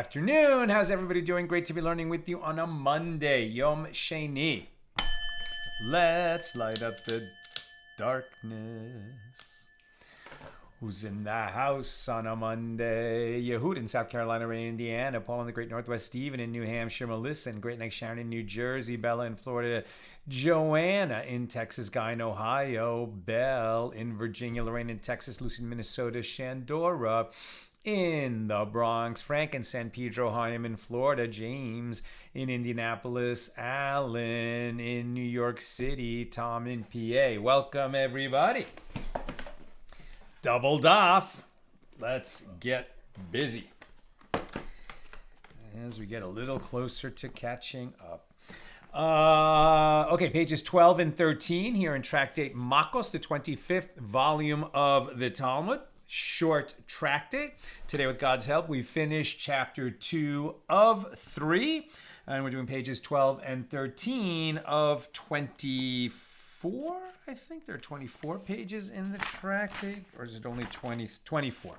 afternoon. How's everybody doing? Great to be learning with you on a Monday, Yom Sheni. Let's light up the darkness. Who's in the house on a Monday? Yehud in South Carolina, Ray in Indiana, Paul in the Great Northwest, Stephen in New Hampshire, Melissa in Great Neck, Sharon in New Jersey, Bella in Florida, Joanna in Texas, Guy in Ohio, Belle in Virginia, Lorraine in Texas, Lucy in Minnesota, Shandora in the Bronx, Frank in San Pedro, Hyam in Florida, James in Indianapolis, Alan in New York City, Tom in PA. Welcome, everybody. Doubled off. Let's get busy as we get a little closer to catching up. Okay, pages 12 and 13 here in Tractate Makkos, the 25th volume of the Talmud. Short tractate. Today, with God's help, we finished chapter 2 of 3, and we're doing pages 12 and 13 of 24. I think there are 24 pages in the tractate, or is it only 24?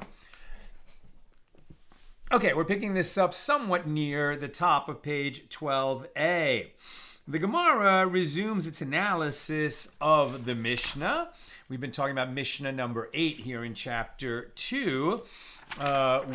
Okay, we're picking this up somewhat near the top of page 12a. The Gemara resumes its analysis of the Mishnah. We've been talking about Mishnah number 8 here in chapter 2,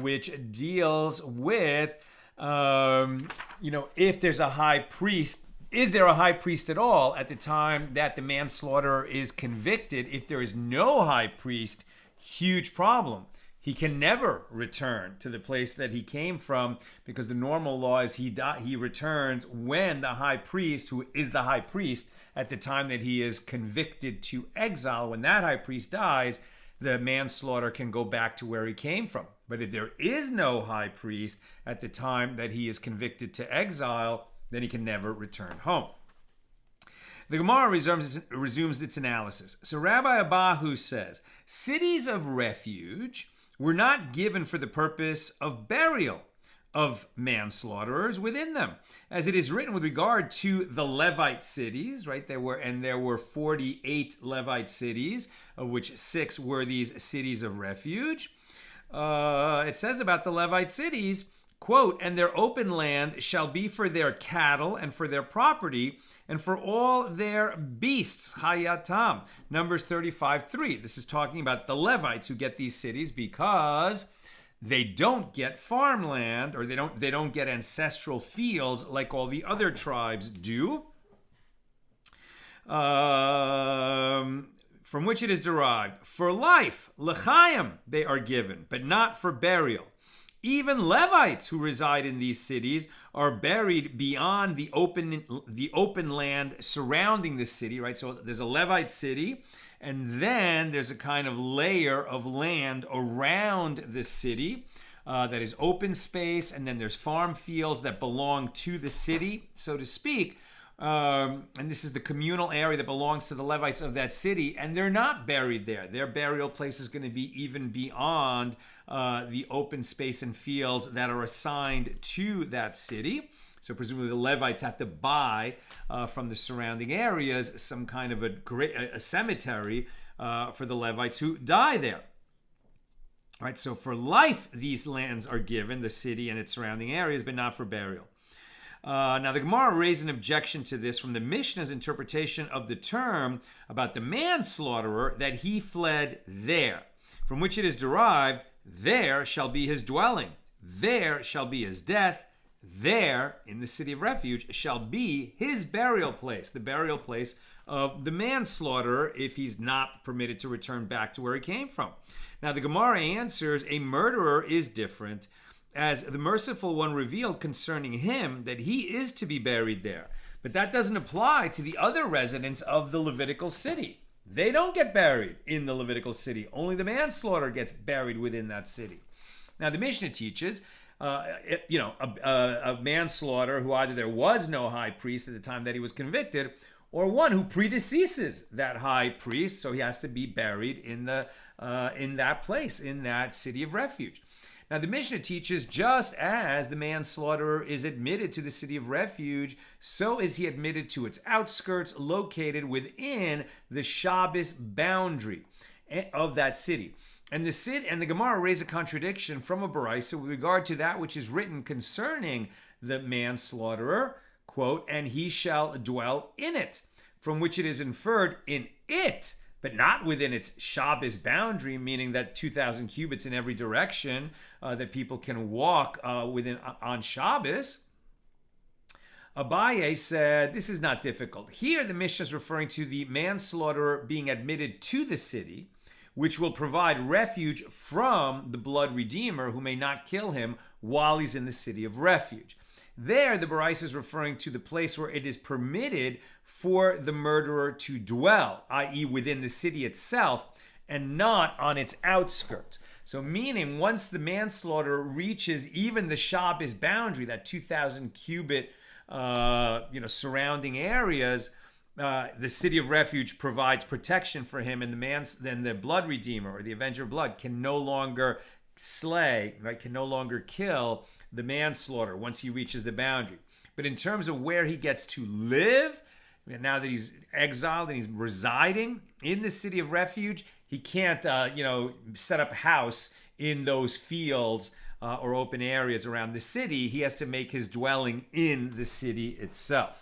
which deals with, if there's a high priest, is there a high priest at all at the time that the manslaughterer is convicted? If there is no high priest, huge problem. He can never return to the place that he came from, because the normal law is he returns when the high priest, who is the high priest at the time that he is convicted to exile, when that high priest dies, the manslaughter can go back to where he came from. But if there is no high priest at the time that he is convicted to exile, then he can never return home. The Gemara resumes its analysis. So Rabbi Abahu says, cities of refuge were not given for the purpose of burial of manslaughterers within them, as it is written with regard to the Levite cities, right? There were 48 Levite cities, of which 6 were these cities of refuge. It says about the Levite cities, quote, and their open land shall be for their cattle and for their property and for all their beasts, hayatam. Numbers 35:3. This is talking about the Levites who get these cities because they don't get farmland, or they don't get ancestral fields like all the other tribes do. From which it is derived. For life, l'chaim, they are given, but not for burial. Even Levites who reside in these cities are buried beyond the open land surrounding the city, right? So there's a Levite city, and then there's a kind of layer of land around the city that is open space, and then there's farm fields that belong to the city, so to speak. And this is the communal area that belongs to the Levites of that city, and they're not buried there. Their burial place is going to be even beyond the open space and fields that are assigned to that city. So presumably the Levites have to buy from the surrounding areas some kind of a cemetery for the Levites who die there. All right, so for life, these lands are given, the city and its surrounding areas, but not for burial. Now, the Gemara raised an objection to this from the Mishnah's interpretation of the term about the manslaughterer, that he fled there, from which it is derived, there shall be his dwelling, there shall be his death, there, in the city of refuge, shall be his burial place, the burial place of the manslaughterer, if he's not permitted to return back to where he came from. Now, the Gemara answers, a murderer is different, as the merciful one revealed concerning him that he is to be buried there. But that doesn't apply to the other residents of the Levitical city. They don't get buried in the Levitical city. Only the manslaughterer gets buried within that city. Now, the Mishnah teaches, a manslaughter who either there was no high priest at the time that he was convicted, or one who predeceases that high priest, so he has to be buried in that place, in that city of refuge. Now, the Mishnah teaches just as the manslaughterer is admitted to the city of refuge, so is he admitted to its outskirts located within the Shabbos boundary of that city. And the Gemara raise a contradiction from a Baraisa with regard to that which is written concerning the manslaughterer, quote, and he shall dwell in it, from which it is inferred in it, but not within its Shabbos boundary, meaning that 2,000 cubits in every direction that people can walk within on Shabbos. Abaye said, this is not difficult. Here, the Mishnah is referring to the manslaughterer being admitted to the city, which will provide refuge from the blood redeemer who may not kill him while he's in the city of refuge. There, the Baraisa is referring to the place where it is permitted for the murderer to dwell, i.e. within the city itself, and not on its outskirts. So meaning, once the manslaughterer reaches even the Shabbos boundary, that 2,000 cubit surrounding areas, the city of refuge provides protection for him, and then the blood redeemer or the avenger of blood can no longer slay, right? Can no longer kill the manslaughterer once he reaches the boundary. But in terms of where he gets to live, now that he's exiled and he's residing in the city of refuge, he can't, set up house in those fields or open areas around the city. He has to make his dwelling in the city itself.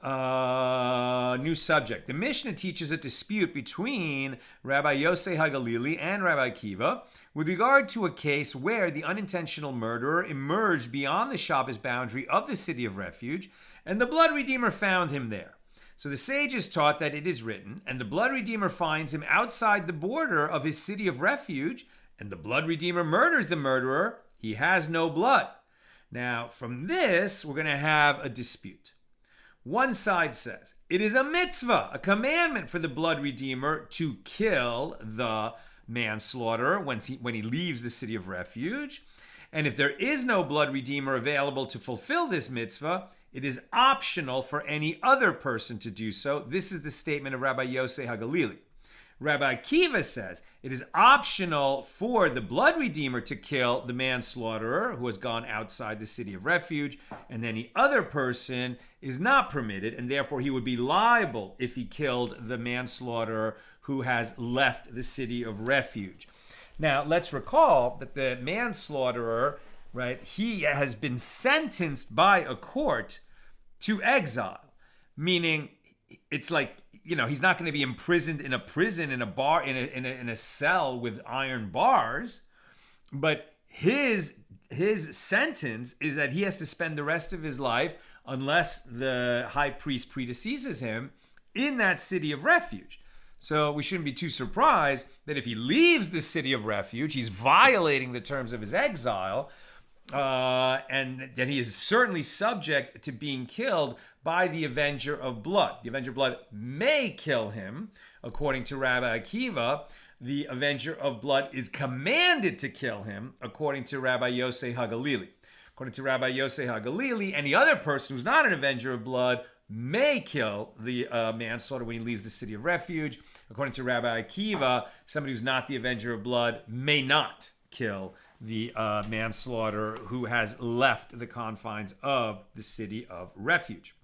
New subject. The Mishnah teaches a dispute between Rabbi Yosei HaGalili and Rabbi Akiva with regard to a case where the unintentional murderer emerged beyond the Shabbos boundary of the city of refuge, and the blood redeemer found him there. So the sages taught that it is written, and the blood redeemer finds him outside the border of his city of refuge, and the blood redeemer murders the murderer. He has no blood. Now, from this, we're going to have a dispute. One side says, it is a mitzvah, a commandment for the blood redeemer to kill the manslaughterer when he leaves the city of refuge. And if there is no blood redeemer available to fulfill this mitzvah, it is optional for any other person to do so. This is the statement of Rabbi Yosei HaGalili. Rabbi Akiva says it is optional for the blood redeemer to kill the manslaughterer who has gone outside the city of refuge, and any other person is not permitted, and therefore he would be liable if he killed the manslaughterer who has left the city of refuge. Now, let's recall that the manslaughterer, right, he has been sentenced by a court to exile, meaning it's like, he's not going to be imprisoned in a prison, in a bar, in a cell with iron bars, but his sentence is that he has to spend the rest of his life, unless the high priest predeceases him, in that city of refuge. So we shouldn't be too surprised that if he leaves the city of refuge, he's violating the terms of his exile, and that he is certainly subject to being killed by the avenger of blood. The avenger of blood may kill him. According to Rabbi Akiva, the avenger of blood is commanded to kill him, according to Rabbi Yosei HaGalili. According to Rabbi Yosei HaGalili, any other person who's not an avenger of blood may kill the manslaughter when he leaves the city of refuge. According to Rabbi Akiva, somebody who's not the avenger of blood may not kill the manslaughter who has left the confines of the city of refuge.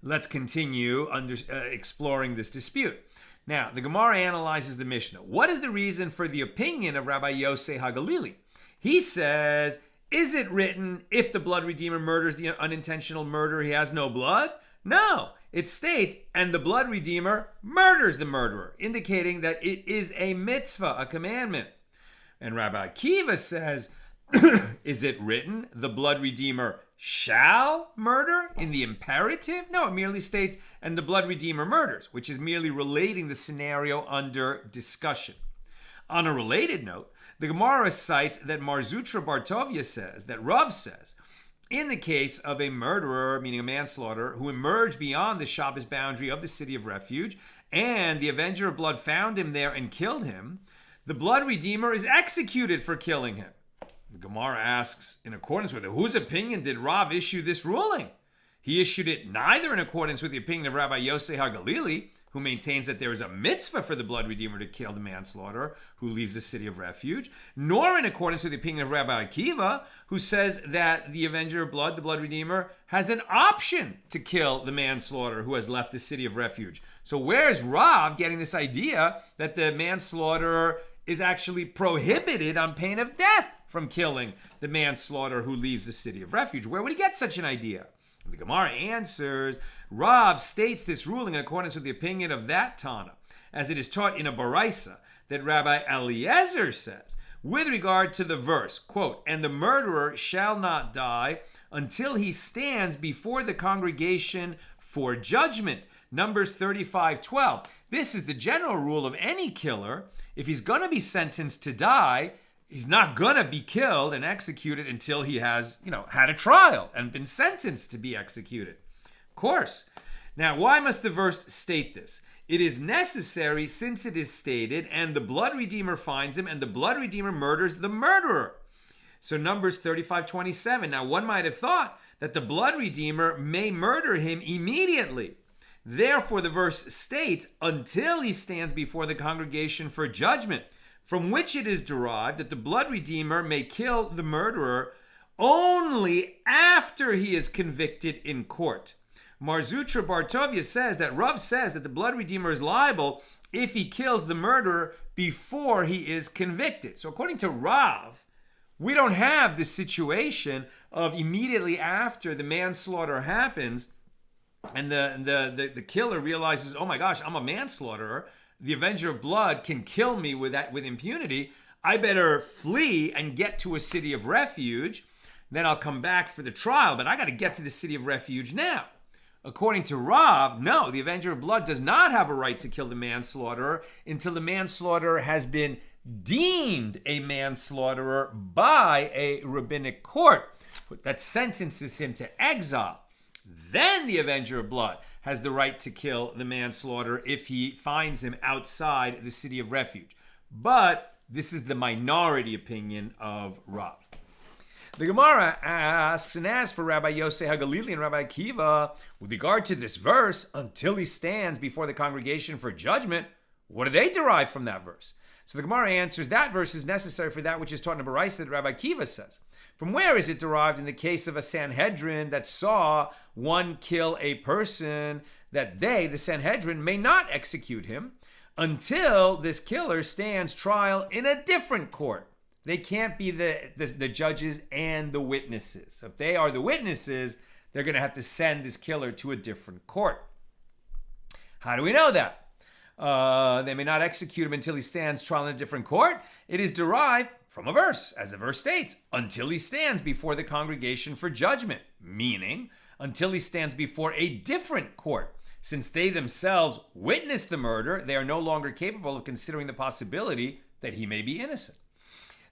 Let's continue exploring this dispute. Now, the Gemara analyzes the Mishnah. What is the reason for the opinion of Rabbi Yosei HaGalili? He says, is it written, if the blood redeemer murders the unintentional murderer, he has no blood? No, it states, and the blood redeemer murders the murderer, indicating that it is a mitzvah, a commandment. And Rabbi Akiva says, is it written, the blood redeemer shall murder in the imperative? No, it merely states, and the blood redeemer murders, which is merely relating the scenario under discussion. On a related note, the Gemara cites that Mar Zutra Bartovia says, that Rav says, in the case of a murderer, meaning a manslaughterer, who emerged beyond the Shabbos boundary of the city of refuge, and the avenger of blood found him there and killed him, the blood redeemer is executed for killing him. The Gemara asks, in accordance with it, whose opinion did Rav issue this ruling? He issued it neither in accordance with the opinion of Rabbi Yosei HaGalili, who maintains that there is a mitzvah for the blood redeemer to kill the manslaughterer who leaves the city of refuge, nor in accordance with the opinion of Rabbi Akiva, who says that the avenger of blood, the blood redeemer, has an option to kill the manslaughterer who has left the city of refuge. So where's Rav getting this idea that the manslaughterer is actually prohibited on pain of death from killing the manslaughterer who leaves the city of refuge? Where would he get such an idea? The Gemara answers, Rav states this ruling in accordance with the opinion of that Tana, as it is taught in a Baraisa that Rabbi Eliezer says, with regard to the verse, quote, and the murderer shall not die until he stands before the congregation for judgment. Numbers 35:12. This is the general rule of any killer. If he's going to be sentenced to die, he's not going to be killed and executed until he has, had a trial and been sentenced to be executed. Of course. Now, why must the verse state this? It is necessary since it is stated, and the blood redeemer finds him, and the blood redeemer murders the murderer. So Numbers 35:27. Now, one might have thought that the blood redeemer may murder him immediately. Therefore, the verse states, until he stands before the congregation for judgment, from which it is derived that the blood redeemer may kill the murderer only after he is convicted in court. Marzutra Bartovia says that Rav says that the blood redeemer is liable if he kills the murderer before he is convicted. So according to Rav, we don't have this situation of immediately after the manslaughter happens and the killer realizes, oh my gosh, I'm a manslaughterer. The avenger of blood can kill me with impunity. I better flee and get to a city of refuge. Then I'll come back for the trial, but I got to get to the city of refuge now. According to Rav, no, the avenger of blood does not have a right to kill the manslaughterer until the manslaughterer has been deemed a manslaughterer by a rabbinic court that sentences him to exile. Then the avenger of blood has the right to kill the manslaughterer if he finds him outside the city of refuge. But this is the minority opinion of Rav. The Gemara asks, and as for Rabbi Yosei HaGalili and Rabbi Akiva, with regard to this verse, until he stands before the congregation for judgment, what do they derive from that verse? So the Gemara answers, that verse is necessary for that which is taught in the Baraisa that Rabbi Akiva says. From where is it derived in the case of a Sanhedrin that saw one kill a person, that they, the Sanhedrin, may not execute him until this killer stands trial in a different court? They can't be the judges and the witnesses. If they are the witnesses, they're going to have to send this killer to a different court. How do we know that? They may not execute him until he stands trial in a different court. It is derived from a verse, as the verse states, until he stands before the congregation for judgment, meaning until he stands before a different court. Since they themselves witnessed the murder, they are no longer capable of considering the possibility that he may be innocent.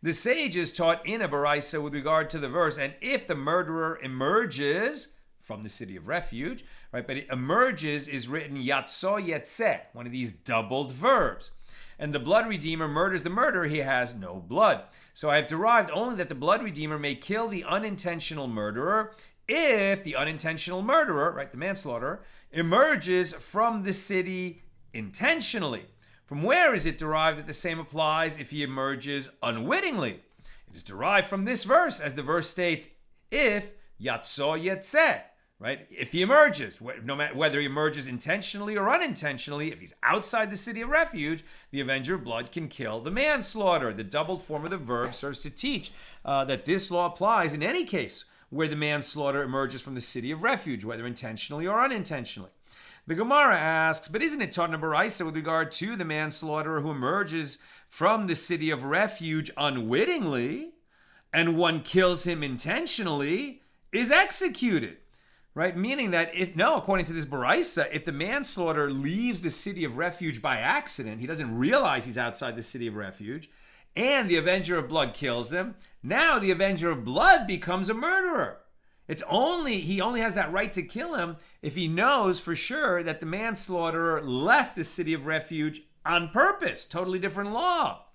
The sages taught in a Baraisa with regard to the verse, and if the murderer emerges from the city of refuge, right, but it emerges is written yatso yetzeh, one of these doubled verbs. And the blood redeemer murders the murderer, he has no blood. So I have derived only that the blood redeemer may kill the unintentional murderer if the unintentional murderer, right, the manslaughterer, emerges from the city intentionally. From where is it derived that the same applies if he emerges unwittingly? It is derived from this verse, as the verse states, if yatso yetzeh, right? If he emerges, no matter whether he emerges intentionally or unintentionally, if he's outside the city of refuge, the avenger of blood can kill the manslaughterer. The doubled form of the verb serves to teach that this law applies in any case where the manslaughterer emerges from the city of refuge, whether intentionally or unintentionally. The Gemara asks, but isn't it taught in a Baraisa with regard to the manslaughterer who emerges from the city of refuge unwittingly, and one kills him intentionally, is executed? Right? Meaning that according to this Baraisa, if the manslaughterer leaves the city of refuge by accident, he doesn't realize he's outside the city of refuge, and the avenger of blood kills him, now the avenger of blood becomes a murderer. He only has that right to kill him if he knows for sure that the manslaughterer left the city of refuge on purpose. Totally different law.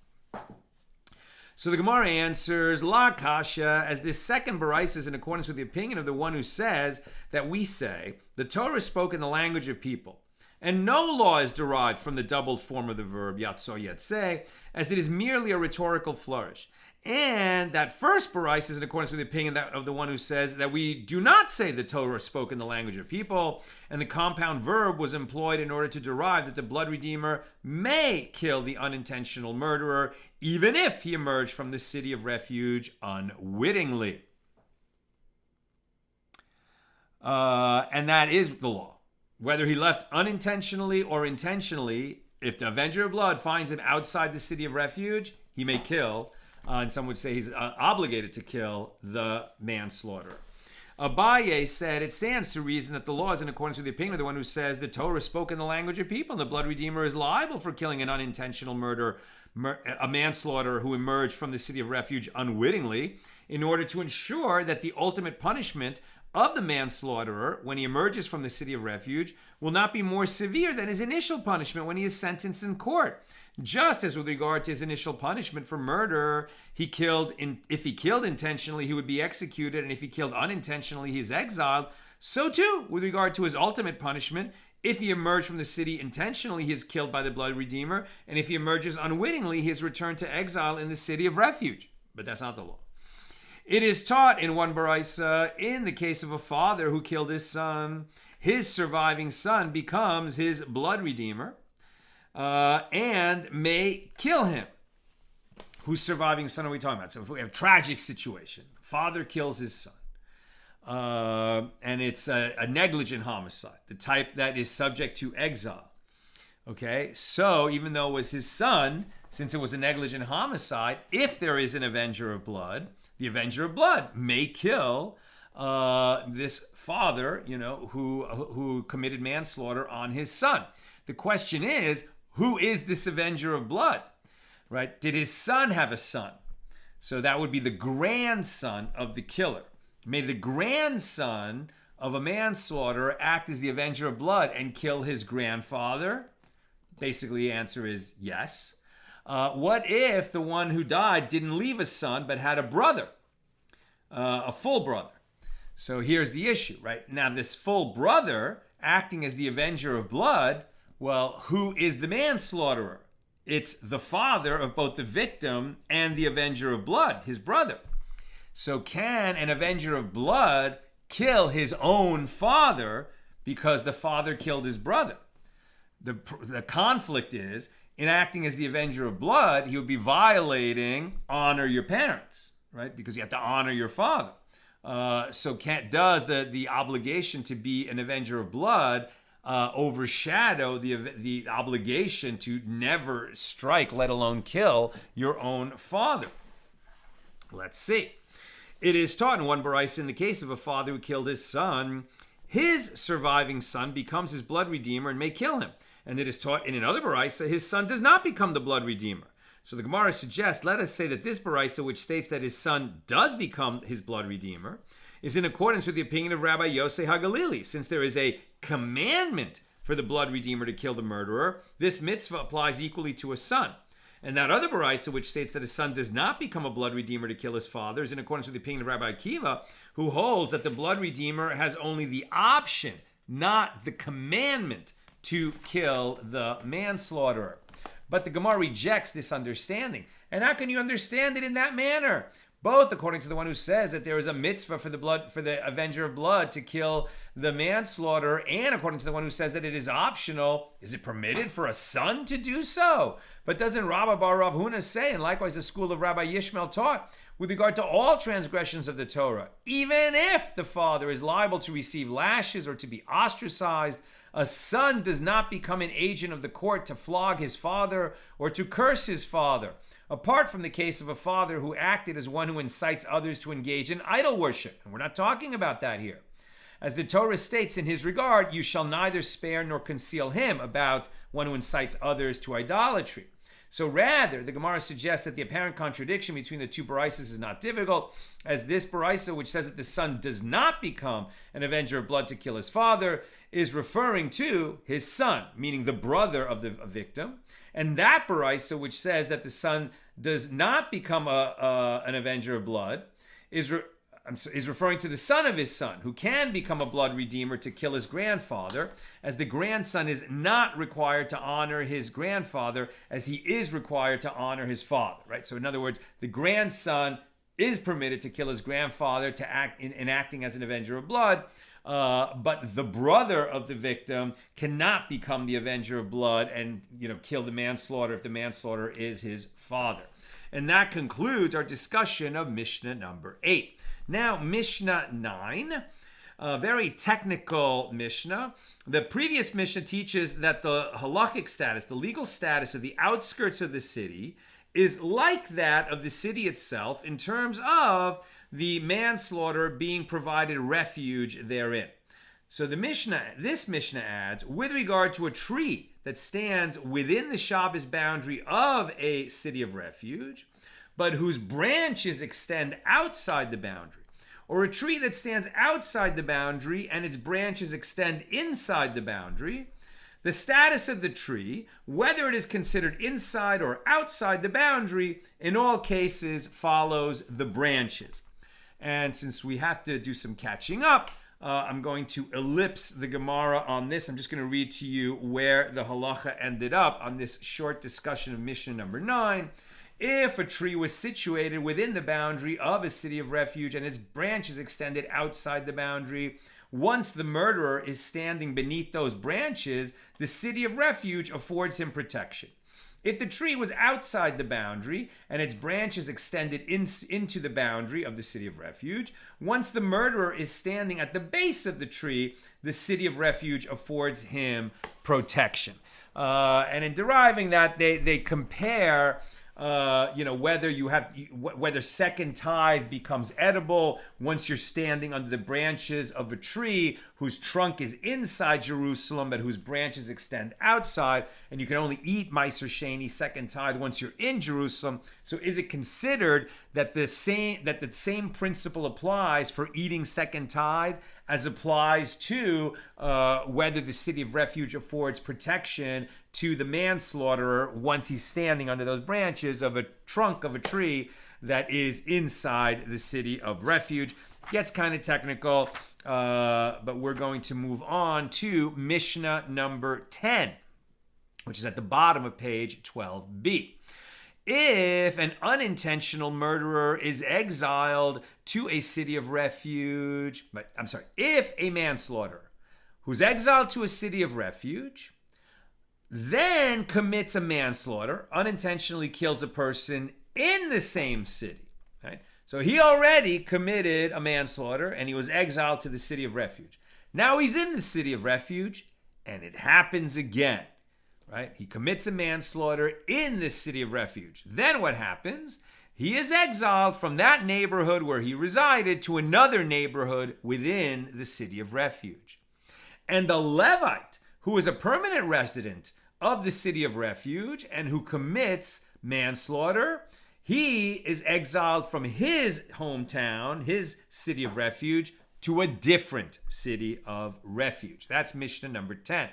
So the Gemara answers, La Kasha, as this second Baraisa is in accordance with the opinion of the one who says that we say, the Torah spoke in the language of people, And no law is derived from the doubled form of the verb yatso yatseh, as it is merely a rhetorical flourish. And that first baris is in accordance with the opinion of the one who says that we do not say the Torah spoke in the language of people, and the compound verb was employed in order to derive that the blood redeemer may kill the unintentional murderer, even if he emerged from the city of refuge unwittingly. And that is the law. Whether he left unintentionally or intentionally, if the avenger of blood finds him outside the city of refuge, he may kill. And some would say he's obligated to kill the manslaughterer. Abaye said, it stands to reason that the law is in accordance with the opinion of the one who says the Torah spoke in the language of people, and the blood redeemer is liable for killing an unintentional a manslaughterer who emerged from the city of refuge unwittingly, in order to ensure that the ultimate punishment of the manslaughterer when he emerges from the city of refuge will not be more severe than his initial punishment when he is sentenced in court. Just as with regard to his initial punishment for murder, if he killed intentionally, he would be executed, and if he killed unintentionally, he is exiled. So too, with regard to his ultimate punishment, if he emerged from the city intentionally, he is killed by the blood redeemer, and if he emerges unwittingly, he is returned to exile in the city of refuge. But that's not the law. It is taught in one baraisa, in the case of a father who killed his son, his surviving son becomes his blood redeemer, and may kill him. Whose surviving son are we talking about? So if we have a tragic situation, father kills his son, and it's a negligent homicide, the type that is subject to exile. Okay, so even though it was his son, since it was a negligent homicide, if there is an avenger of blood, the avenger of blood may kill this father, who committed manslaughter on his son. The question is, who is this avenger of blood? Right? Did his son have a son? So that would be the grandson of the killer. May the grandson of a manslaughterer act as the avenger of blood and kill his grandfather? Basically, the answer is yes. What if the one who died didn't leave a son but had a brother, a full brother? So here's the issue, right? Now, this full brother acting as the avenger of blood, well, who is the manslaughterer? It's the father of both the victim and the avenger of blood, his brother. So can an avenger of blood kill his own father because the father killed his brother? The conflict is, in acting as the avenger of blood, he would be violating honor your parents, right? Because you have to honor your father. Does the obligation to be an avenger of blood overshadow the obligation to never strike, let alone kill, your own father? Let's see. It is taught in one baraisa, in the case of a father who killed his son, his surviving son becomes his blood redeemer and may kill him. And it is taught in another baraisa, his son does not become the blood redeemer. So the Gemara suggests, let us say that this baraisa, which states that his son does become his blood redeemer, is in accordance with the opinion of Rabbi Yosei HaGalili. Since there is a commandment for the blood redeemer to kill the murderer, this mitzvah applies equally to a son. And that other baraisa, which states that his son does not become a blood redeemer to kill his father, is in accordance with the opinion of Rabbi Akiva, who holds that the blood redeemer has only the option, not the commandment, to kill the manslaughterer. But the Gemara rejects this understanding. And how can you understand it in that manner? Both according to the one who says that there is a mitzvah for the avenger of blood to kill the manslaughterer, and according to the one who says that it is optional. Is it permitted for a son to do so? But doesn't Rabba bar Rav Huna say, and likewise the school of Rabbi Yishmael taught, with regard to all transgressions of the Torah, even if the father is liable to receive lashes or to be ostracized, a son does not become an agent of the court to flog his father or to curse his father, apart from the case of a father who acted as one who incites others to engage in idol worship. And we're not talking about that here. As the Torah states in his regard, you shall neither spare nor conceal him, about one who incites others to idolatry. So rather, the Gemara suggests that the apparent contradiction between the two baraisas is not difficult, as this baraisa, which says that the son does not become an avenger of blood to kill his father, is referring to his son, meaning the brother of the victim. And that baraisa, which says that the son does not become an avenger of blood, is is referring to the son of his son, who can become a blood redeemer to kill his grandfather, as the grandson is not required to honor his grandfather as he is required to honor his father, right? So in other words, the grandson is permitted to kill his grandfather to act in acting as an avenger of blood, but the brother of the victim cannot become the avenger of blood and kill the manslaughter if the manslaughterer is his father. And that concludes our discussion of Mishnah number 8. Now, Mishnah 9, a very technical Mishnah. The previous Mishnah teaches that the halakhic status, the legal status of the outskirts of the city, is like that of the city itself in terms of the manslaughterer being provided refuge therein. So this Mishnah adds, with regard to a tree that stands within the Shabbos boundary of a city of refuge, but whose branches extend outside the boundary, or a tree that stands outside the boundary and its branches extend inside the boundary, the status of the tree, whether it is considered inside or outside the boundary, in all cases follows the branches. And since we have to do some catching up, I'm going to ellipse the Gemara on this. I'm just going to read to you where the halacha ended up on this short discussion of Mishnah number 9. If a tree was situated within the boundary of a city of refuge and its branches extended outside the boundary, once the murderer is standing beneath those branches, the city of refuge affords him protection. If the tree was outside the boundary and its branches extended into the boundary of the city of refuge, once the murderer is standing at the base of the tree, the city of refuge affords him protection. And in deriving that, they compare whether second tithe becomes edible once you're standing under the branches of a tree whose trunk is inside Jerusalem but whose branches extend outside, and you can only eat Meiser Sheni, second tithe, once you're in Jerusalem. So is it considered that the same principle applies for eating second tithe as applies to whether the city of refuge affords protection to the manslaughterer once he's standing under those branches of a trunk of a tree that is inside the city of refuge? Gets kind of technical, but we're going to move on to Mishnah number 10, which is at the bottom of page 12b. If an unintentional murderer is exiled to a city of refuge, if a manslaughterer who's exiled to a city of refuge then commits a manslaughter, unintentionally kills a person in the same city, right? So he already committed a manslaughter and he was exiled to the city of refuge. Now he's in the city of refuge and it happens again, right? He commits a manslaughter in the city of refuge. Then what happens? He is exiled from that neighborhood where he resided to another neighborhood within the city of refuge. And the Levite, who is a permanent resident of the city of refuge and who commits manslaughter, he is exiled from his hometown, his city of refuge, to a different city of refuge. That's Mishnah number 10.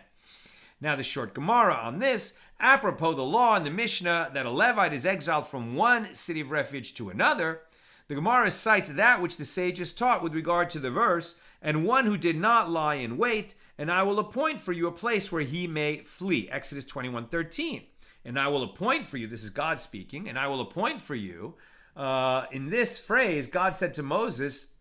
Now the short Gemara on this, apropos the law in the Mishnah that a Levite is exiled from one city of refuge to another, the Gemara cites that which the sages taught with regard to the verse, and one who did not lie in wait, and I will appoint for you a place where he may flee. Exodus 21:13. And I will appoint for you, this is God speaking, and I will appoint for you. In this phrase, God said to Moses,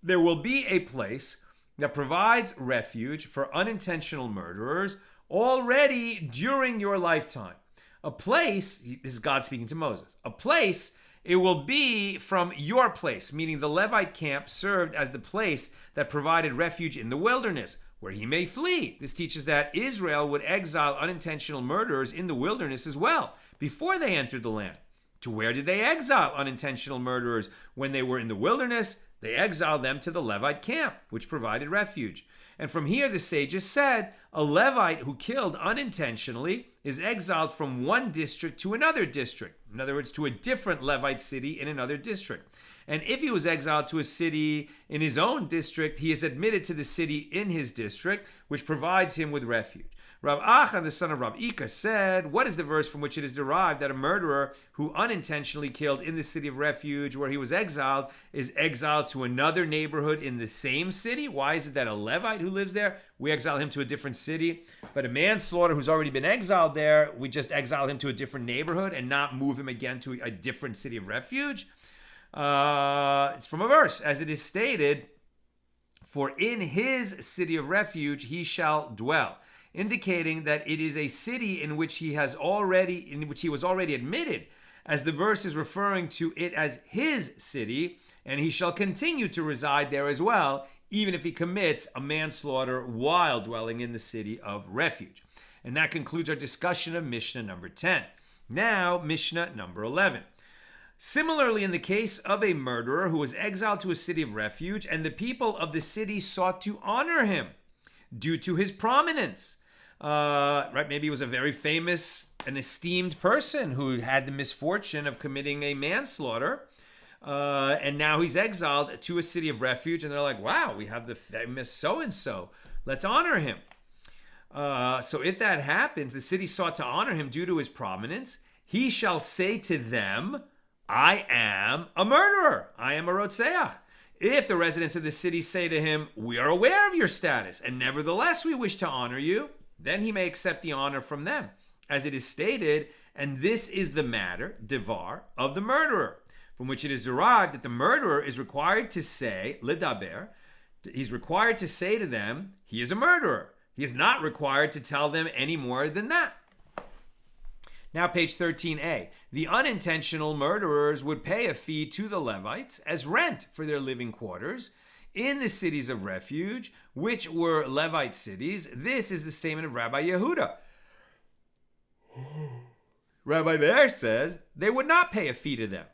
there will be a place that provides refuge for unintentional murderers already during your lifetime. A place, this is God speaking to Moses, a place, it will be from your place, meaning the Levite camp served as the place that provided refuge in the wilderness, where he may flee. This teaches that Israel would exile unintentional murderers in the wilderness as well, before they entered the land. To where did they exile unintentional murderers when they were in the wilderness? They exiled them to the Levite camp, which provided refuge. And from here the sages said, a Levite who killed unintentionally is exiled from one district to another district. In other words, to a different Levite city in another district. And if he was exiled to a city in his own district, he is admitted to the city in his district, which provides him with refuge. Rav Acha, the son of Rav Ika, said, what is the verse from which it is derived that a murderer who unintentionally killed in the city of refuge where he was exiled is exiled to another neighborhood in the same city? Why is it that a Levite who lives there, we exile him to a different city, but a manslaughter who's already been exiled there, we just exile him to a different neighborhood and not move him again to a different city of refuge? It's from a verse, as it is stated, for in his city of refuge he shall dwell, indicating that it is a city in which he was already admitted, as the verse is referring to it as his city, and he shall continue to reside there as well, even if he commits a manslaughter while dwelling in the city of refuge. And that concludes our discussion of Mishnah number 10. Now, Mishnah number 11. Similarly, in the case of a murderer who was exiled to a city of refuge, and the people of the city sought to honor him due to his prominence. Maybe he was a very famous and esteemed person who had the misfortune of committing a manslaughter, and now he's exiled to a city of refuge, and they're like, wow, we have the famous so-and-so. Let's honor him. So if that happens, the city sought to honor him due to his prominence. He shall say to them, I am a murderer. I am a rotzeach. If the residents of the city say to him, we are aware of your status, and nevertheless we wish to honor you, then he may accept the honor from them, as it is stated, and this is the matter, devar, of the murderer, from which it is derived that the murderer is required to say, ledaber, he's required to say to them, he is a murderer. He is not required to tell them any more than that. Now, page 13a. The unintentional murderers would pay a fee to the Levites as rent for their living quarters in the cities of refuge, which were Levite cities. This is the statement of Rabbi Yehuda. Rabbi Meir says they would not pay a fee to them,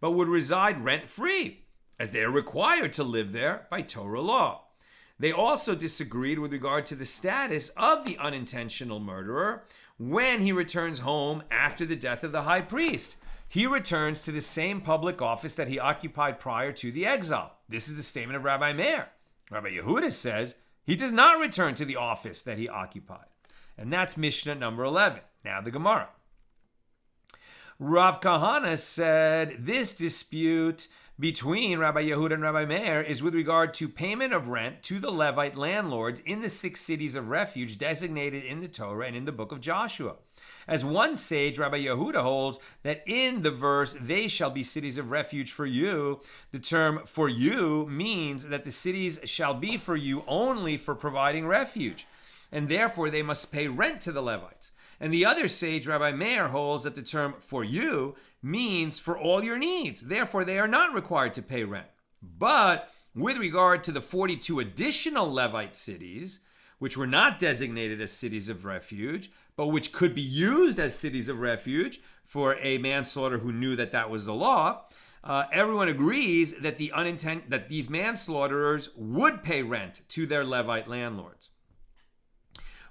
but would reside rent-free, as they are required to live there by Torah law. They also disagreed with regard to the status of the unintentional murderer when he returns home after the death of the high priest. He returns to the same public office that he occupied prior to the exile. This is the statement of Rabbi Meir. Rabbi Yehuda says he does not return to the office that he occupied. And that's Mishnah number 11. Now the Gemara. Rav Kahana said this dispute between Rabbi Yehuda and Rabbi Meir is with regard to payment of rent to the Levite landlords in the 6 cities of refuge designated in the Torah and in the book of Joshua. As one sage, Rabbi Yehuda, holds that in the verse, they shall be cities of refuge for you, the term for you means that the cities shall be for you only for providing refuge, and therefore they must pay rent to the Levites. And the other sage, Rabbi Meir, holds that the term for you means for all your needs. Therefore, they are not required to pay rent. But with regard to the 42 additional Levite cities, which were not designated as cities of refuge, but which could be used as cities of refuge for a manslaughter who knew that that was the law, everyone agrees that that these manslaughterers would pay rent to their Levite landlords.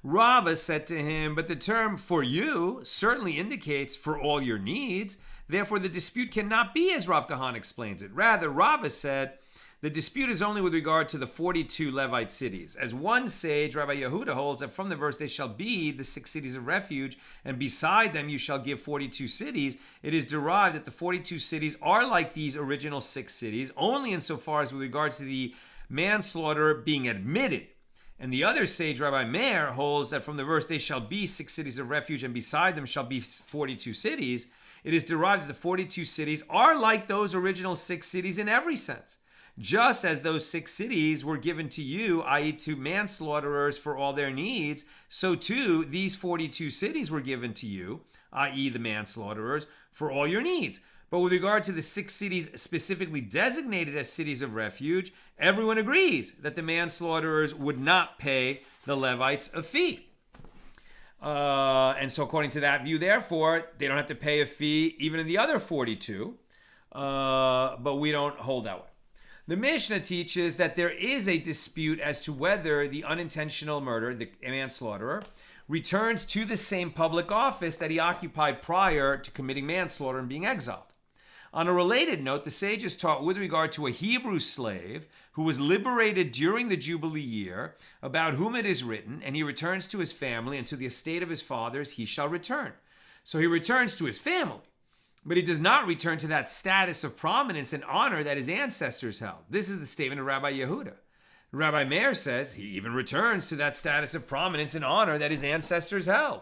Rava said to him, but the term for you certainly indicates for all your needs. Therefore, the dispute cannot be as Rav Kahan explains it. Rather, Rava said, the dispute is only with regard to the 42 Levite cities. As one sage, Rabbi Yehuda, holds that from the verse, they shall be the 6 cities of refuge, and beside them you shall give 42 cities. It is derived that the 42 cities are like these original 6 cities, only insofar as with regard to the manslaughter being admitted. And the other sage, Rabbi Meir, holds that from the verse, they shall be 6 cities of refuge, and beside them shall be 42 cities. It is derived that the 42 cities are like those original 6 cities in every sense. Just as those 6 cities were given to you, i.e. to manslaughterers for all their needs, so too these 42 cities were given to you, i.e. the manslaughterers, for all your needs. But with regard to the 6 cities specifically designated as cities of refuge, everyone agrees that the manslaughterers would not pay the Levites a fee. And so according to that view, therefore, they don't have to pay a fee even in the other 42, but we don't hold that way. The Mishnah teaches that there is a dispute as to whether the unintentional murderer, the manslaughterer, returns to the same public office that he occupied prior to committing manslaughter and being exiled. On a related note, the sages taught with regard to a Hebrew slave who was liberated during the Jubilee year, about whom it is written, and he returns to his family and to the estate of his fathers he shall return. So he returns to his family, but he does not return to that status of prominence and honor that his ancestors held. This is the statement of Rabbi Yehuda. Rabbi Meir says he even returns to that status of prominence and honor that his ancestors held.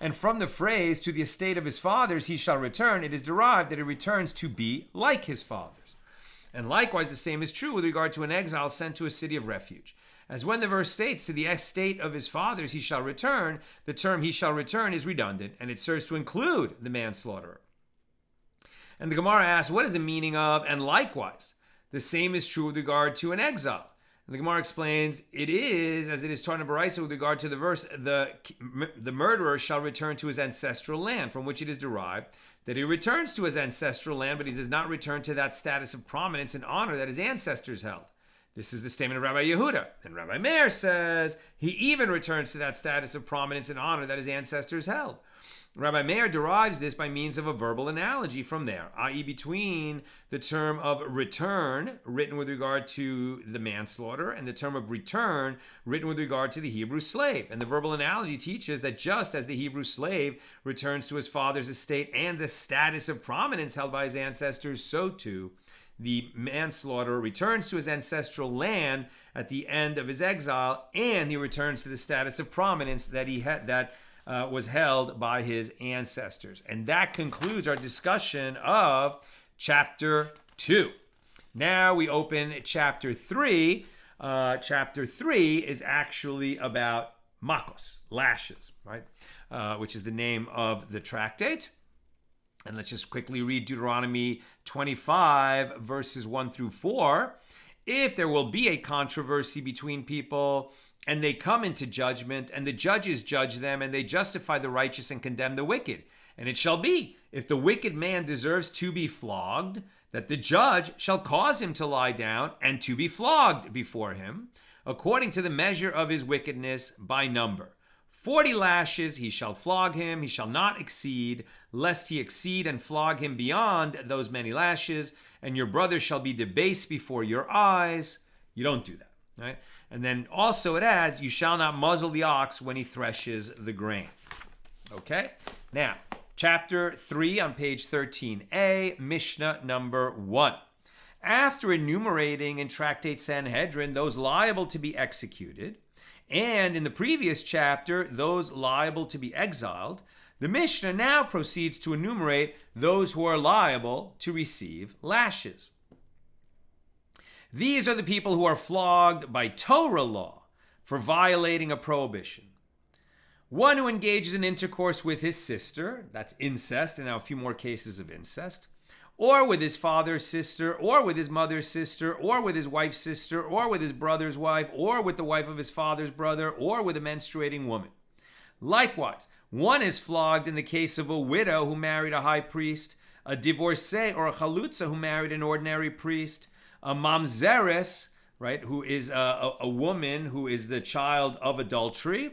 And from the phrase, to the estate of his fathers he shall return, it is derived that he returns to be like his fathers. And likewise, the same is true with regard to an exile sent to a city of refuge. As when the verse states, to the estate of his fathers he shall return, the term he shall return is redundant, and it serves to include the manslaughterer. And the Gemara asks, what is the meaning of, and likewise? The same is true with regard to an exile. And the Gemara explains, it is, as it is taught in Baraisa with regard to the verse, the murderer shall return to his ancestral land, from which it is derived that he returns to his ancestral land, but he does not return to that status of prominence and honor that his ancestors held. This is the statement of Rabbi Yehuda. And Rabbi Meir says he even returns to that status of prominence and honor that his ancestors held. Rabbi Meir derives this by means of a verbal analogy from there, i.e. between the term of return, written with regard to the manslaughter, and the term of return, written with regard to the Hebrew slave. And the verbal analogy teaches that just as the Hebrew slave returns to his father's estate and the status of prominence held by his ancestors, so too the manslaughterer returns to his ancestral land at the end of his exile, and he returns to the status of prominence that he had was held by his ancestors. And that concludes our discussion of chapter 2. Now we open chapter 3. Chapter 3 is actually about Makkos, lashes, right? Which is the name of the tractate. And let's just quickly read Deuteronomy 25, verses 1 through 4. If there will be a controversy between people, and they come into judgment, and the judges judge them, and they justify the righteous and condemn the wicked. And it shall be, if the wicked man deserves to be flogged, that the judge shall cause him to lie down and to be flogged before him, according to the measure of his wickedness by number. 40 lashes he shall flog him, he shall not exceed, lest he exceed and flog him beyond those many lashes, and your brother shall be debased before your eyes. You don't do that, right? And then also it adds, you shall not muzzle the ox when he threshes the grain. Okay? Now, chapter 3 on page 13a, Mishnah number 1. After enumerating in Tractate Sanhedrin those liable to be executed, and in the previous chapter, those liable to be exiled, the Mishnah now proceeds to enumerate those who are liable to receive lashes. These are the people who are flogged by Torah law for violating a prohibition. One who engages in intercourse with his sister, that's incest, and now a few more cases of incest, or with his father's sister, or with his mother's sister, or with his wife's sister, or with his brother's wife, or with the wife of his father's brother, or with a menstruating woman. Likewise, one is flogged in the case of a widow who married a high priest, a divorcee or a chalutza who married an ordinary priest, a mamzeres, right, who is a woman who is the child of adultery,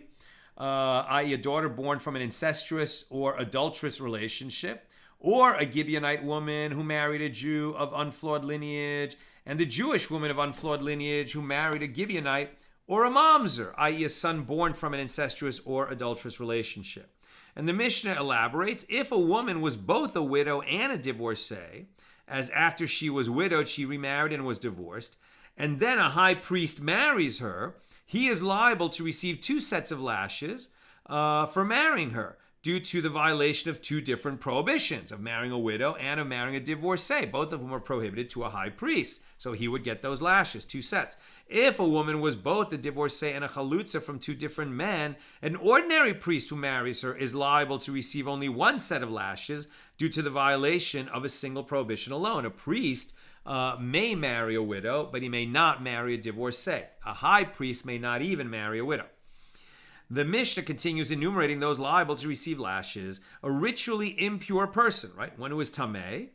i.e. a daughter born from an incestuous or adulterous relationship, or a Gibeonite woman who married a Jew of unflawed lineage, and the Jewish woman of unflawed lineage who married a Gibeonite, or a mamzer, i.e. a son born from an incestuous or adulterous relationship. And the Mishnah elaborates, if a woman was both a widow and a divorcee, as after she was widowed, she remarried and was divorced, and then a high priest marries her, he is liable to receive 2 sets of lashes for marrying her, due to the violation of 2 different prohibitions, of marrying a widow and of marrying a divorcee, both of whom are prohibited to a high priest. So he would get those lashes, 2 sets. If a woman was both a divorcee and a chalutza from 2 different men, an ordinary priest who marries her is liable to receive only 1 set of lashes due to the violation of a single prohibition alone. A priest may marry a widow, but he may not marry a divorcee. A high priest may not even marry a widow. The Mishnah continues enumerating those liable to receive lashes. A ritually impure person, right? One who is tameh,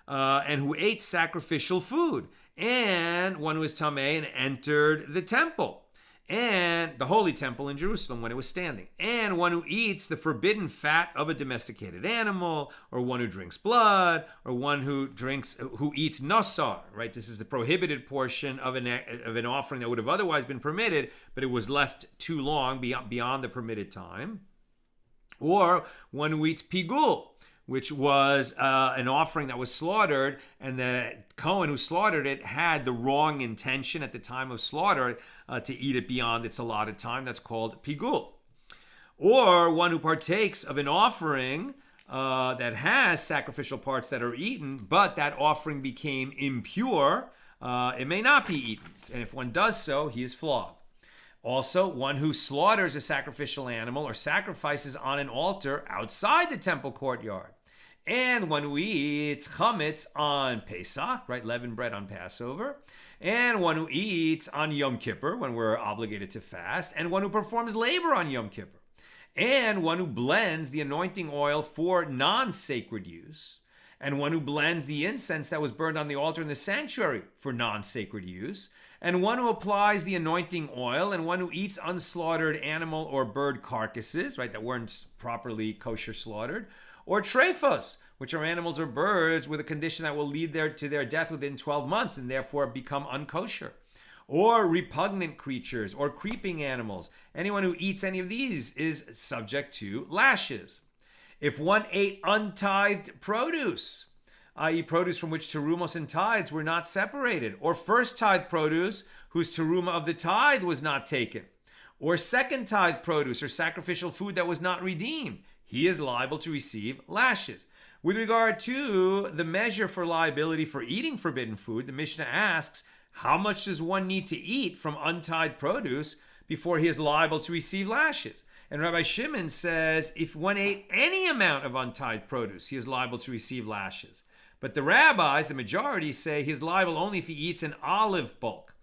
and who ate sacrificial food, and one who is tameh and entered the temple, and the holy temple in Jerusalem when it was standing, and one who eats the forbidden fat of a domesticated animal, or one who drinks blood, or one who eats nasar, right? This is the prohibited portion of an offering that would have otherwise been permitted, but it was left too long beyond the permitted time. Or one who eats pigul, which was an offering that was slaughtered, and the Kohen who slaughtered it had the wrong intention at the time of slaughter to eat it beyond its allotted time. That's called pigul. Or one who partakes of an offering that has sacrificial parts that are eaten, but that offering became impure, it may not be eaten. And if one does so, he is flogged. Also, one who slaughters a sacrificial animal or sacrifices on an altar outside the temple courtyard. And one who eats chametz on Pesach, right, leavened bread on Passover. And one who eats on Yom Kippur, when we're obligated to fast. And one who performs labor on Yom Kippur. And one who blends the anointing oil for non-sacred use. And one who blends the incense that was burned on the altar in the sanctuary for non-sacred use. And one who applies the anointing oil, and one who eats unslaughtered animal or bird carcasses, right, that weren't properly kosher slaughtered, or trephos, which are animals or birds with a condition that will lead to their death within 12 months and therefore become unkosher, or repugnant creatures or creeping animals. Anyone who eats any of these is subject to lashes. If one ate untithed produce, i.e. produce from which terumos and tithes were not separated, or first tithe produce whose teruma of the tithe was not taken, or second tithe produce or sacrificial food that was not redeemed, he is liable to receive lashes. With regard to the measure for liability for eating forbidden food, the Mishnah asks, how much does one need to eat from untithed produce before he is liable to receive lashes? And Rabbi Shimon says, if one ate any amount of untithed produce, he is liable to receive lashes. But the rabbis, the majority, say he's liable only if he eats an olive bulk,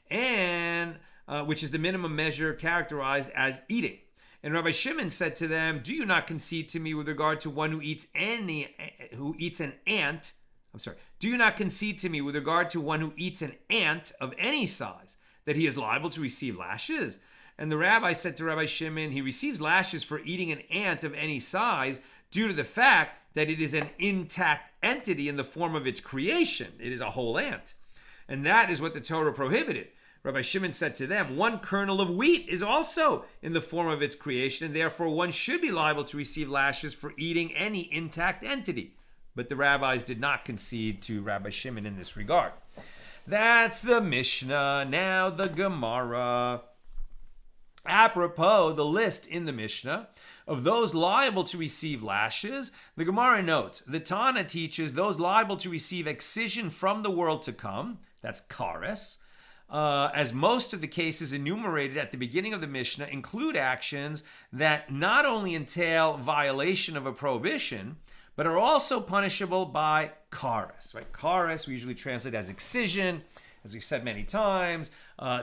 and which is the minimum measure characterized as eating. And Rabbi Shimon said to them, do you not concede to me with regard to one who eats an ant? Do you not concede to me with regard to one who eats an ant of any size, that he is liable to receive lashes? And the rabbi said to Rabbi Shimon, he receives lashes for eating an ant of any size due to the fact that it is an intact entity in the form of its creation. It is a whole ant. And that is what the Torah prohibited. Rabbi Shimon said to them, one kernel of wheat is also in the form of its creation, and therefore one should be liable to receive lashes for eating any intact entity. But the rabbis did not concede to Rabbi Shimon in this regard. That's the Mishnah. Now the Gemara. Apropos the list in the Mishnah of those liable to receive lashes, the Gemara notes, the Tana teaches those liable to receive excision from the world to come, that's kares, as most of the cases enumerated at the beginning of the Mishnah include actions that not only entail violation of a prohibition, but are also punishable by kares. Right? Kares we usually translate as excision. As we've said many times,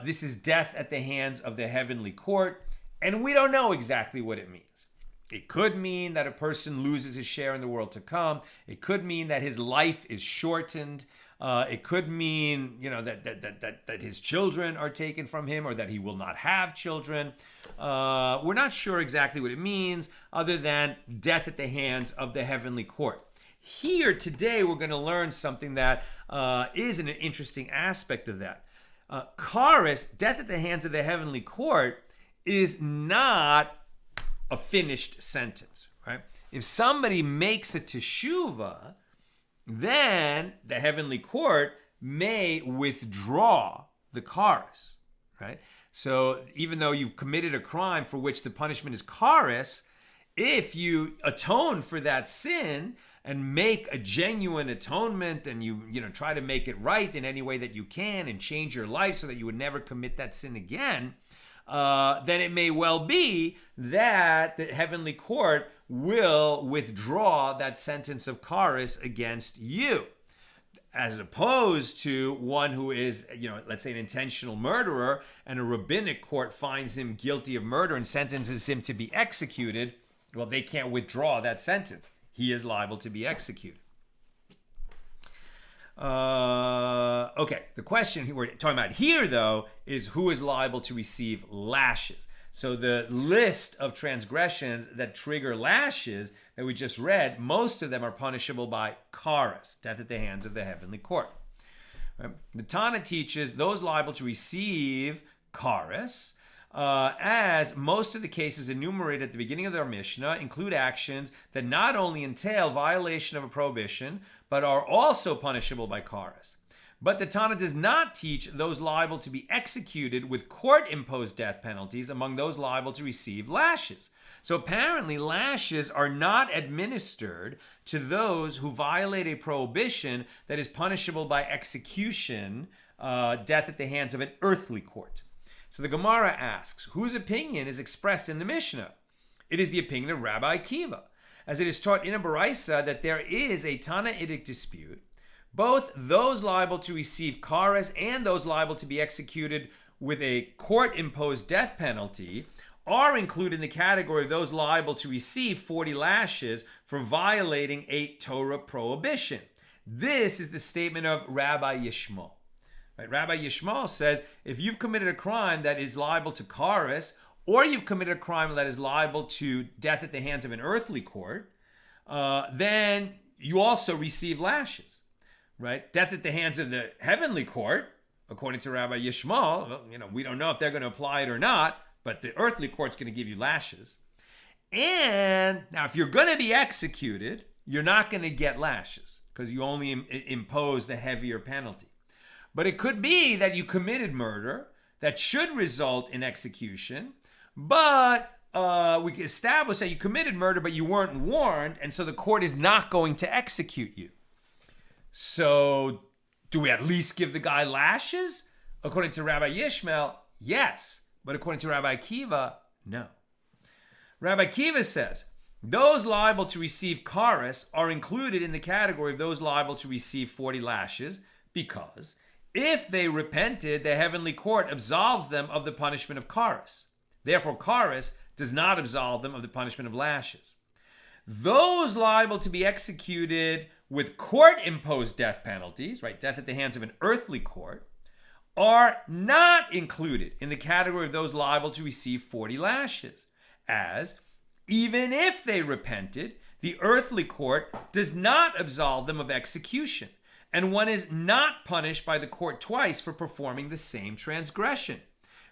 this is death at the hands of the heavenly court, and we don't know exactly what it means. It could mean that a person loses his share in the world to come. It could mean that his life is shortened. It could mean, that his children are taken from him, or that he will not have children. We're not sure exactly what it means, other than death at the hands of the heavenly court. Here today, we're going to learn something that is an interesting aspect of that. Kares, death at the hands of the heavenly court, is not a finished sentence, right? If somebody makes a teshuvah, then the heavenly court may withdraw the kares, right? So even though you've committed a crime for which the punishment is kares, if you atone for that sin and make a genuine atonement, and you try to make it right in any way that you can and change your life so that you would never commit that sin again, then it may well be that the heavenly court will withdraw that sentence of kares against you, as opposed to one who is, let's say an intentional murderer, and a rabbinic court finds him guilty of murder and sentences him to be executed. Well, they can't withdraw that sentence. He is liable to be executed. Okay, the question we're talking about here, though, is who is liable to receive lashes. So the list of transgressions that trigger lashes that we just read, most of them are punishable by karas, death at the hands of the heavenly court. Right? The Tana teaches those liable to receive karas, as most of the cases enumerated at the beginning of their Mishnah include actions that not only entail violation of a prohibition, but are also punishable by karas. But the Tana does not teach those liable to be executed with court-imposed death penalties among those liable to receive lashes. So apparently lashes are not administered to those who violate a prohibition that is punishable by execution, death at the hands of an earthly court. So the Gemara asks, whose opinion is expressed in the Mishnah? It is the opinion of Rabbi Akiva, as it is taught in a Baraisa that there is a Tanaitic dispute. Both those liable to receive karas and those liable to be executed with a court-imposed death penalty are included in the category of those liable to receive 40 lashes for violating a Torah prohibition. This is the statement of Rabbi Yishmael. Right? Rabbi Yishmael says, if you've committed a crime that is liable to karas, or you've committed a crime that is liable to death at the hands of an earthly court, then you also receive lashes. Right? Death at the hands of the heavenly court, according to Rabbi Yishmael, well, we don't know if they're going to apply it or not, but the earthly court's going to give you lashes. And now, if you're going to be executed, you're not going to get lashes because you only impose the heavier penalty. But it could be that you committed murder that should result in execution, but we can establish that you committed murder, but you weren't warned, and so the court is not going to execute you. So, do we at least give the guy lashes? According to Rabbi Yishmael, yes. But according to Rabbi Akiva, no. Rabbi Akiva says, those liable to receive karas are included in the category of those liable to receive 40 lashes because if they repented, the heavenly court absolves them of the punishment of karas. Therefore, karas does not absolve them of the punishment of lashes. Those liable to be executed with court-imposed death penalties, right, death at the hands of an earthly court, are not included in the category of those liable to receive 40 lashes, as even if they repented, the earthly court does not absolve them of execution, and one is not punished by the court twice for performing the same transgression.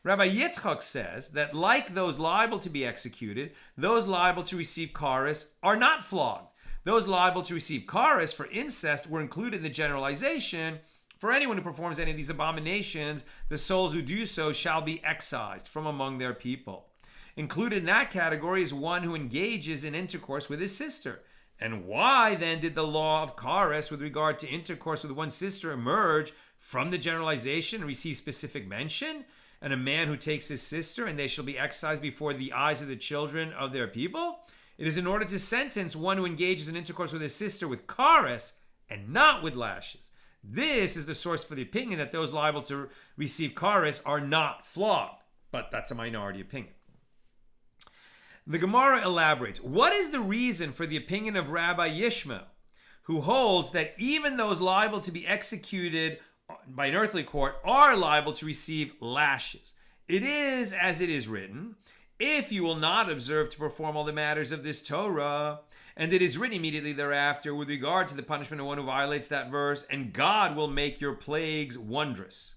Rabbi Yitzchak says that like those liable to be executed, those liable to receive karas are not flogged. Those liable to receive karas for incest were included in the generalization. For anyone who performs any of these abominations, the souls who do so shall be excised from among their people. Included in that category is one who engages in intercourse with his sister. And why then did the law of karas with regard to intercourse with one's sister emerge from the generalization and receive specific mention? And a man who takes his sister and they shall be excised before the eyes of the children of their people? It is in order to sentence one who engages in intercourse with his sister with karas and not with lashes. This is the source for the opinion that those liable to receive karas are not flogged, but that's a minority opinion. The Gemara elaborates, what is the reason for the opinion of Rabbi Yishmael, who holds that even those liable to be executed by an earthly court are liable to receive lashes? It is as it is written, if you will not observe to perform all the matters of this Torah, and it is written immediately thereafter with regard to the punishment of one who violates that verse, and God will make your plagues wondrous.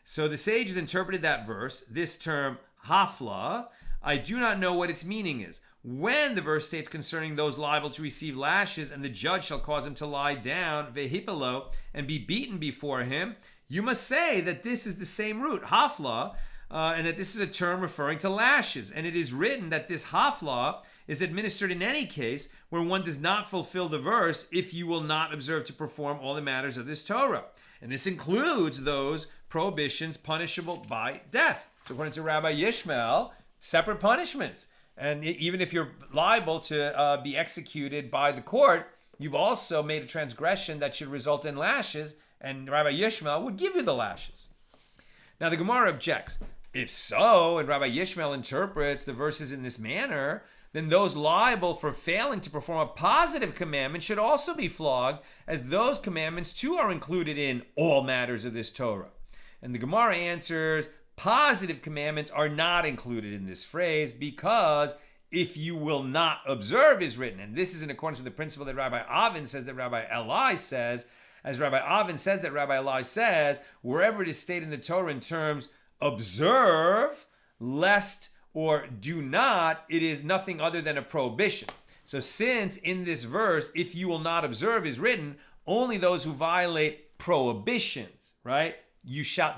So the sages interpreted that verse, this term hafla. I do not know what its meaning is. When the verse states concerning those liable to receive lashes, and the judge shall cause him to lie down, vehipelo, and be beaten before him, you must say that this is the same root, hafla, and that this is a term referring to lashes. And it is written that this hafla is administered in any case where one does not fulfill the verse, if you will not observe to perform all the matters of this Torah. And this includes those prohibitions punishable by death. So according to Rabbi Yishmael, separate punishments. And even if you're liable to be executed by the court, you've also made a transgression that should result in lashes, and Rabbi Yishmael would give you the lashes. Now the Gemara objects. If so, and Rabbi Yishmael interprets the verses in this manner, then those liable for failing to perform a positive commandment should also be flogged, as those commandments too are included in all matters of this Torah. And the Gemara answers, positive commandments are not included in this phrase because if you will not observe is written. And this is in accordance with the principle that Rabbi Avin says that Rabbi Eli says. As Rabbi Avin says that Rabbi Eli says, wherever it is stated in the Torah in terms observe, lest, or do not, it is nothing other than a prohibition. So since in this verse, if you will not observe is written, only those who violate prohibitions, right?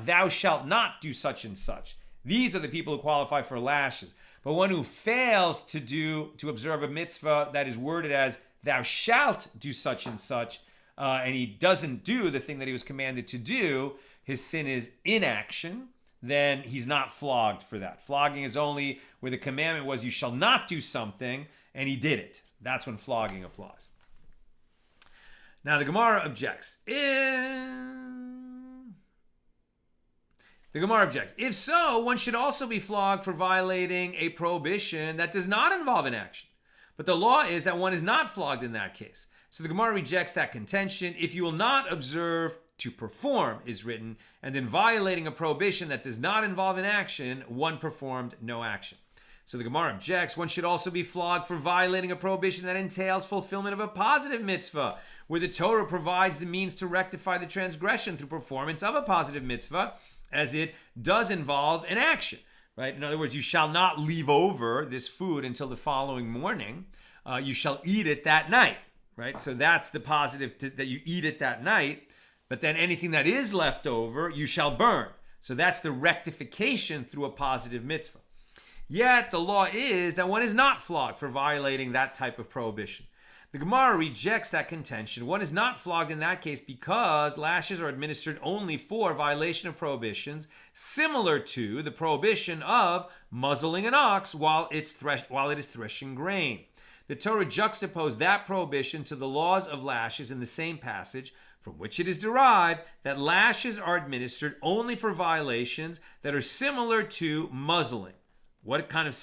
Thou shalt not do such and such. These are the people who qualify for lashes. But one who fails to observe a mitzvah that is worded as thou shalt do such and such, and he doesn't do the thing that he was commanded to do, his sin is inaction, then he's not flogged for that. Flogging is only where the commandment was you shall not do something, and he did it. That's when flogging applies. Now the Gemara objects. If so, one should also be flogged for violating a prohibition that does not involve an action. But the law is that one is not flogged in that case. So the Gemara rejects that contention. If you will not observe to perform is written, and in violating a prohibition that does not involve an action, one performed no action. So the Gemara objects, one should also be flogged for violating a prohibition that entails fulfillment of a positive mitzvah, where the Torah provides the means to rectify the transgression through performance of a positive mitzvah, as it does involve an action, right? In other words, you shall not leave over this food until the following morning. You shall eat it that night, right? So that's the positive, that you eat it that night. But then anything that is left over, you shall burn. So that's the rectification through a positive mitzvah. Yet the law is that one is not flogged for violating that type of prohibition. The Gemara rejects that contention. One is not flogged in that case because lashes are administered only for violation of prohibitions, similar to the prohibition of muzzling an ox while it is threshing grain. The Torah juxtaposed that prohibition to the laws of lashes in the same passage, from which it is derived that lashes are administered only for violations that are similar to muzzling. What kind of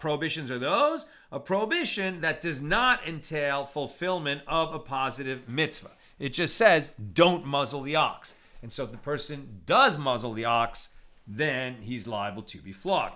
prohibitions are those? A prohibition that does not entail fulfillment of a positive mitzvah. It just says, don't muzzle the ox. And so if the person does muzzle the ox, then he's liable to be flogged.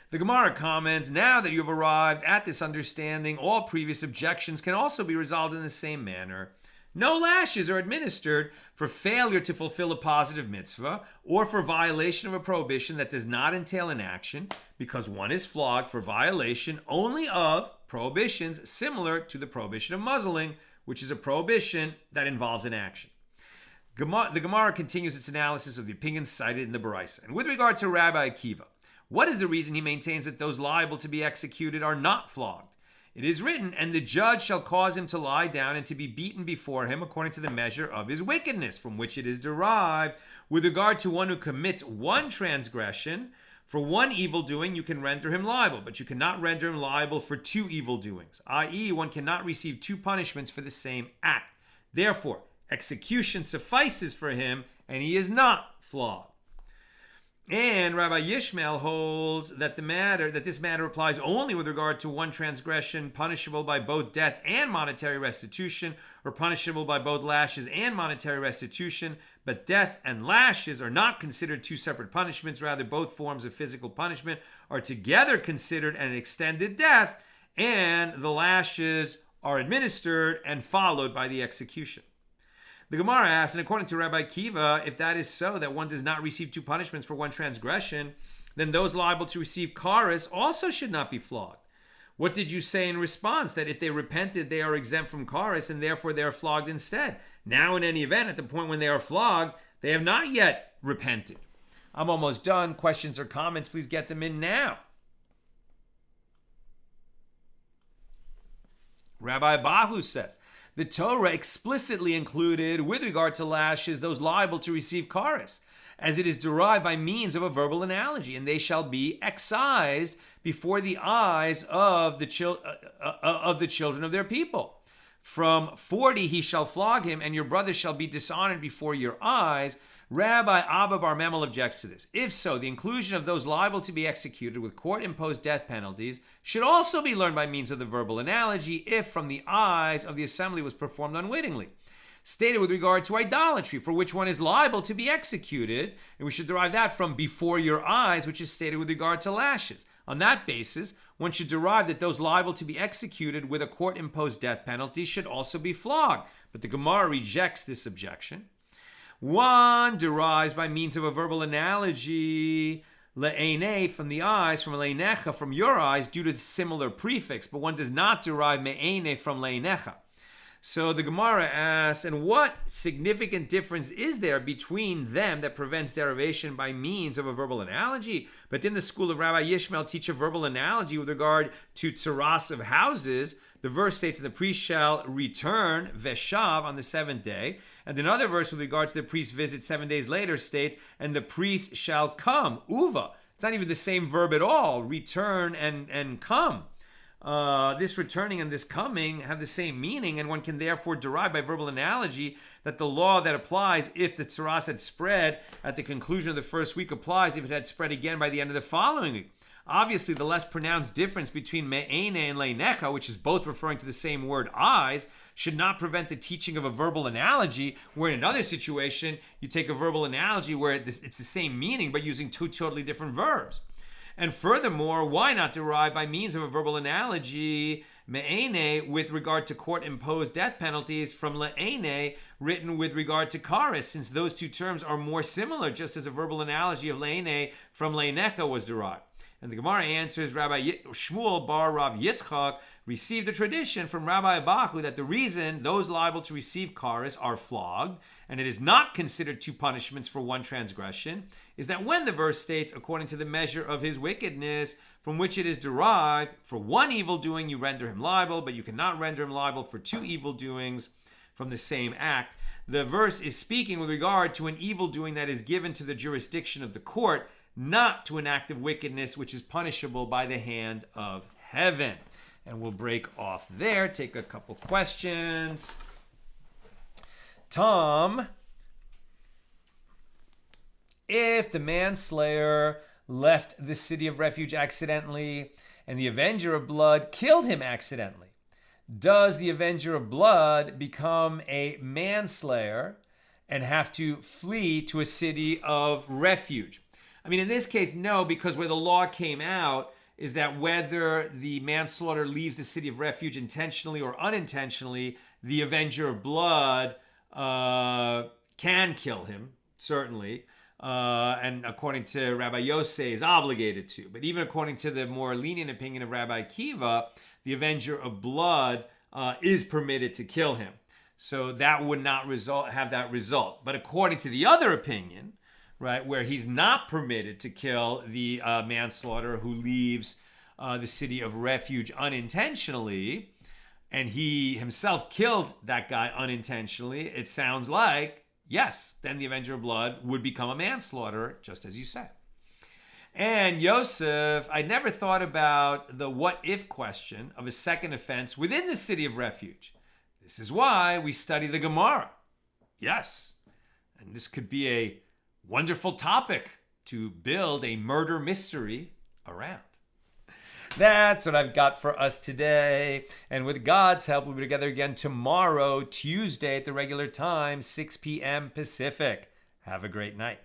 The Gemara comments, now that you have arrived at this understanding, all previous objections can also be resolved in the same manner. No lashes are administered for failure to fulfill a positive mitzvah or for violation of a prohibition that does not entail an action, because one is flogged for violation only of prohibitions similar to the prohibition of muzzling, which is a prohibition that involves an action. The Gemara continues its analysis of the opinions cited in the Baraisa. And with regard to Rabbi Akiva, what is the reason he maintains that those liable to be executed are not flogged? It is written, and the judge shall cause him to lie down and to be beaten before him according to the measure of his wickedness, from which it is derived. With regard to one who commits one transgression, for one evil doing you can render him liable, but you cannot render him liable for two evil doings, i.e., one cannot receive two punishments for the same act. Therefore, execution suffices for him, and he is not flogged. And Rabbi Yishmael holds that this matter applies only with regard to one transgression punishable by both death and monetary restitution, or punishable by both lashes and monetary restitution. But death and lashes are not considered two separate punishments. Rather, both forms of physical punishment are together considered an extended death, and the lashes are administered and followed by the execution. The Gemara asks, and according to Rabbi Akiva, if that is so, that one does not receive two punishments for one transgression, then those liable to receive karis also should not be flogged. What did you say in response? That if they repented, they are exempt from karis, and therefore they are flogged instead. Now, in any event, at the point when they are flogged, they have not yet repented. I'm almost done. Questions or comments, please get them in now. Rabbi Bahu says, the Torah explicitly included, with regard to lashes, those liable to receive karis, as it is derived by means of a verbal analogy, and they shall be excised before the eyes of the children of their people. From 40 he shall flog him, and your brother shall be dishonored before your eyes. Rabbi Abba Bar Memel objects to this. If so, the inclusion of those liable to be executed with court-imposed death penalties should also be learned by means of the verbal analogy if from the eyes of the assembly was performed unwittingly. Stated with regard to idolatry, for which one is liable to be executed, and we should derive that from before your eyes, which is stated with regard to lashes. On that basis, one should derive that those liable to be executed with a court-imposed death penalty should also be flogged. But the Gemara rejects this objection. One derives by means of a verbal analogy, le'ene from the eyes, from le'necha from your eyes, due to the similar prefix, but one does not derive me'ene from le'necha. So the Gemara asks, and what significant difference is there between them that prevents derivation by means of a verbal analogy? But didn't the school of Rabbi Yishmael teach a verbal analogy with regard to tzaras of houses? The verse states that the priest shall return, veshav, on the seventh day. And another verse with regard to the priest's visit 7 days later states, and the priest shall come, uva. It's not even the same verb at all, return and come. This returning and this coming have the same meaning, and one can therefore derive by verbal analogy that the law that applies if the tzaras had spread at the conclusion of the first week applies if it had spread again by the end of the following week. Obviously, the less pronounced difference between me'ene and le'necha, which is both referring to the same word eyes, should not prevent the teaching of a verbal analogy, where in another situation, you take a verbal analogy where it's the same meaning but using two totally different verbs. And furthermore, why not derive by means of a verbal analogy me'ene with regard to court-imposed death penalties from le'ene written with regard to karis, since those two terms are more similar, just as a verbal analogy of le'ene from le'necha was derived. And the Gemara answers, Rabbi Shmuel bar Rav Yitzchak received a tradition from Rabbi Abahu that the reason those liable to receive karis are flogged, and it is not considered two punishments for one transgression, is that when the verse states, according to the measure of his wickedness, from which it is derived, for one evil doing you render him liable, but you cannot render him liable for two evil doings from the same act. The verse is speaking with regard to an evil doing that is given to the jurisdiction of the court, not to an act of wickedness which is punishable by the hand of heaven. And we'll break off there, take a couple questions. Tom, if the manslayer left the city of refuge accidentally and the avenger of blood killed him accidentally, does the avenger of blood become a manslayer and have to flee to a city of refuge? I mean, in this case, no, because where the law came out is that whether the manslaughter leaves the city of refuge intentionally or unintentionally, the avenger of blood can kill him, certainly. And according to Rabbi Yosei, is obligated to. But even according to the more lenient opinion of Rabbi Akiva, the avenger of blood is permitted to kill him. So that would not have that result. But according to the other opinion, right, where he's not permitted to kill the manslaughterer who leaves the city of refuge unintentionally, and he himself killed that guy unintentionally, it sounds like, yes, then the avenger of blood would become a manslaughterer, just as you said. And Yosef, I never thought about the what-if question of a second offense within the city of refuge. This is why we study the Gemara. Yes, and this could be a wonderful topic to build a murder mystery around. That's what I've got for us today. And with God's help, we'll be together again tomorrow, Tuesday at the regular time, 6 p.m. Pacific. Have a great night.